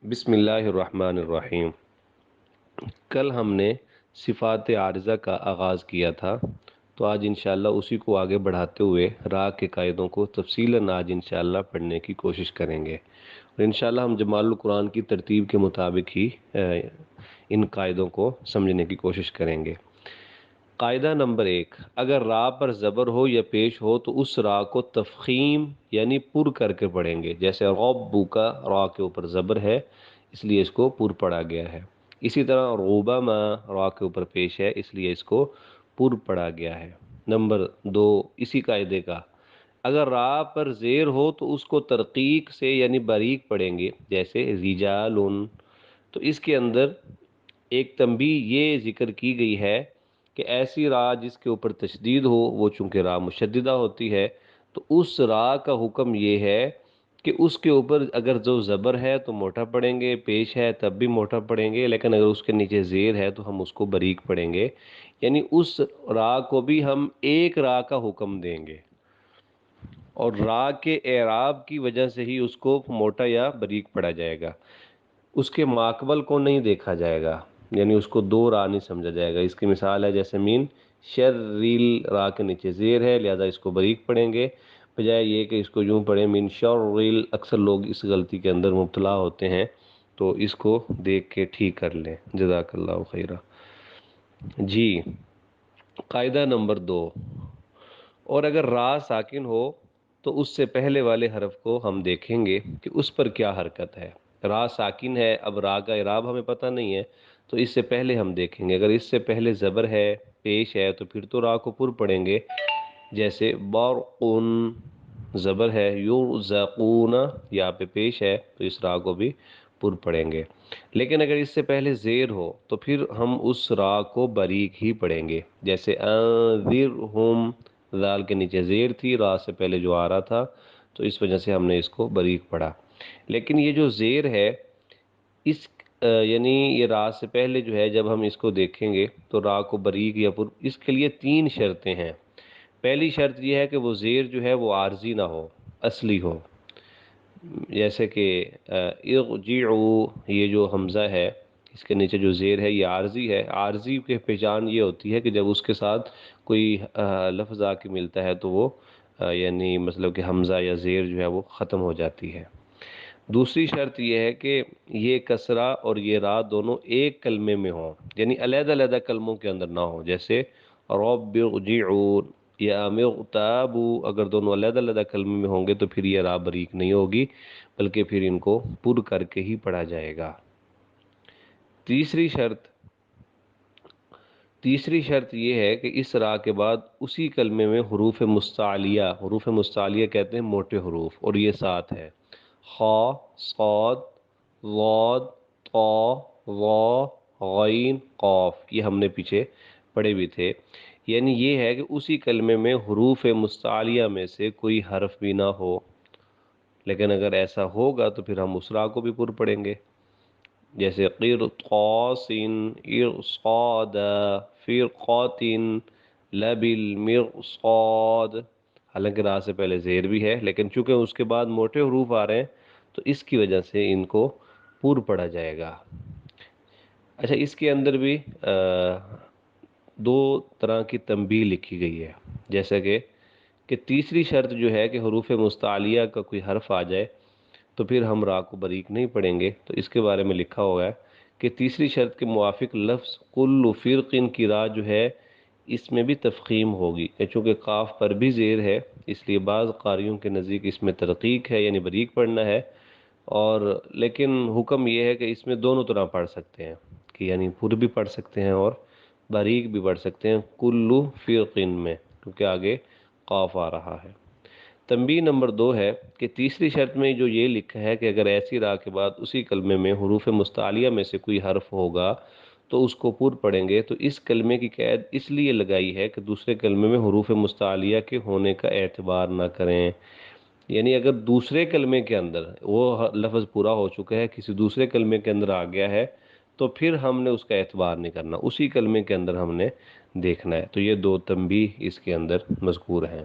بسم اللہ الرحمن الرحیم۔ کل ہم نے صفات عارضہ کا آغاز کیا تھا، تو آج انشاءاللہ اسی کو آگے بڑھاتے ہوئے را کے قاعدوں کو تفصیلاً آج انشاءاللہ پڑھنے کی کوشش کریں گے، اور انشاءاللہ ہم جمال القرآن کی ترتیب کے مطابق ہی ان قاعدوں کو سمجھنے کی کوشش کریں گے۔ قاعدہ نمبر 1، اگر را پر زبر ہو یا پیش ہو تو اس را کو تفخیم یعنی پر کر کے پڑھیں گے۔ جیسے ربو کا را کے اوپر زبر ہے، اس لیے اس کو پر پڑھا گیا ہے۔ اسی طرح ربما را کے اوپر پیش ہے، اس لیے اس کو پر پڑھا گیا ہے۔ نمبر 2، اسی قاعدے کا، اگر را پر زیر ہو تو اس کو ترقیق سے یعنی باریک پڑھیں گے۔ جیسے رجالن، تو اس کے اندر ایک تنبیہ یہ ذکر کی گئی ہے کہ ایسی را جس کے اوپر تشدید ہو، وہ چونکہ را مشددہ ہوتی ہے، تو اس را کا حکم یہ ہے کہ اس کے اوپر اگر جو زبر ہے تو موٹا پڑھیں گے، پیش ہے تب بھی موٹا پڑھیں گے، لیکن اگر اس کے نیچے زیر ہے تو ہم اس کو باریک پڑھیں گے، یعنی اس را کو بھی ہم ایک را کا حکم دیں گے، اور را کے اعراب کی وجہ سے ہی اس کو موٹا یا باریک پڑھا جائے گا۔ اس کے ماقبل کو نہیں دیکھا جائے گا، یعنی اس کو دو را نہیں سمجھا جائے گا۔ اس کی مثال ہے جیسے مین شرریل، را کے نیچے زیر ہے لہذا اس کو باریک پڑھیں گے، بجائے یہ کہ اس کو یوں پڑھیں من شرریل۔ اکثر لوگ اس غلطی کے اندر مبتلا ہوتے ہیں، تو اس کو دیکھ کے ٹھیک کر لیں۔ جزاک اللہ خیرہ۔ جی، قاعدہ نمبر 2، اور اگر را ساکن ہو تو اس سے پہلے والے حرف کو ہم دیکھیں گے کہ اس پر کیا حرکت ہے۔ را ساکن ہے، اب را کا اعراب ہمیں پتہ نہیں ہے، تو اس سے پہلے ہم دیکھیں گے۔ اگر اس سے پہلے زبر ہے، پیش ہے، تو پھر تو را کو پر پڑھیں گے۔ جیسے برقن، زبر ہے، یرزقون، یہاں پہ پیش ہے تو اس را کو بھی پر پڑھیں گے۔ لیکن اگر اس سے پہلے زیر ہو تو پھر ہم اس را کو باریک ہی پڑھیں گے۔ جیسے انذرہم، ذال کے نیچے زیر تھی، را سے پہلے جو آ رہا تھا، تو اس وجہ سے ہم نے اس کو باریک پڑھا۔ لیکن یہ جو زیر ہے، اس یعنی یہ را سے پہلے جو ہے، جب ہم اس کو دیکھیں گے تو را کو باریک یا پر، اس کے لیے 3 شرطیں ہیں۔ پہلی شرط یہ ہے کہ وہ زیر جو ہے وہ عارضی نہ ہو، اصلی ہو۔ جیسے کہ ارجعوا، یہ جو حمزہ ہے اس کے نیچے جو زیر ہے یہ عارضی ہے۔ عارضی کی پہچان یہ ہوتی ہے کہ جب اس کے ساتھ کوئی لفظ آ کے ملتا ہے تو وہ یعنی مطلب کہ حمزہ یا زیر جو ہے وہ ختم ہو جاتی ہے۔ دوسری شرط یہ ہے کہ یہ کسرہ اور یہ را دونوں ایک کلمے میں ہوں، یعنی علیحدہ علیحدہ کلموں کے اندر نہ ہوں۔ جیسے رب ارجعون یا مغتابوا، اگر دونوں علیحدہ علیحدہ کلمے میں ہوں گے تو پھر یہ را باریک نہیں ہوگی، بلکہ پھر ان کو پر کر کے ہی پڑھا جائے گا۔ تیسری شرط یہ ہے کہ اس را کے بعد اسی کلمے میں حروف مستعلیہ کہتے ہیں موٹے حروف، اور یہ 7 ہے: خا، صاد، ضاد، طا، ظا، غین، قاف۔ یہ ہم نے پیچھے پڑھے بھی تھے۔ یعنی یہ ہے کہ اسی کلمے میں حروف مستعلیہ میں سے کوئی حرف بھی نہ ہو، لیکن اگر ایسا ہوگا تو پھر ہم اس را کو بھی پر پڑھیں گے۔ جیسے قرطاس، ارصاد، فرقات، لبالمرصاد۔ حالانکہ را سے پہلے زیر بھی ہے، لیکن چونکہ اس کے بعد موٹے حروف آ رہے ہیں تو اس کی وجہ سے ان کو پر پڑھا جائے گا۔ اچھا، اس کے اندر بھی 2 طرح کی تنبیہ لکھی گئی ہے، جیسا کہ تیسری شرط جو ہے کہ حروف مستعلیہ کا کوئی حرف آ جائے تو پھر ہم را کو باریک نہیں پڑھیں گے۔ تو اس کے بارے میں لکھا ہوا ہے کہ تیسری شرط کے موافق لفظ کل فرقن کی را جو ہے اس میں بھی تفخیم ہوگی، چونکہ قاف پر بھی زیر ہے، اس لیے بعض قاریوں کے نزدیک اس میں ترقیق ہے، یعنی باریک پڑھنا ہے، اور لیکن حکم یہ ہے کہ اس میں دونوں طرح پڑھ سکتے ہیں، کہ یعنی پر بھی پڑھ سکتے ہیں اور باریک بھی پڑھ سکتے ہیں کل فرقن میں، کیونکہ آگے قاف آ رہا ہے۔ تنبیہ نمبر 2 ہے کہ تیسری شرط میں جو یہ لکھا ہے کہ اگر ایسی را کے بعد اسی کلمے میں حروف مستعلیہ میں سے کوئی حرف ہوگا تو اس کو پر پڑھیں گے، تو اس کلمے کی قید اس لیے لگائی ہے کہ دوسرے کلمے میں حروف مستعلیہ کے ہونے کا اعتبار نہ کریں۔ یعنی اگر دوسرے کلمے کے اندر وہ لفظ پورا ہو چکا ہے، کسی دوسرے کلمے کے اندر آ گیا ہے، تو پھر ہم نے اس کا اعتبار نہیں کرنا، اسی کلمے کے اندر ہم نے دیکھنا ہے۔ تو یہ 2 تنبیہ اس کے اندر مذکور ہیں۔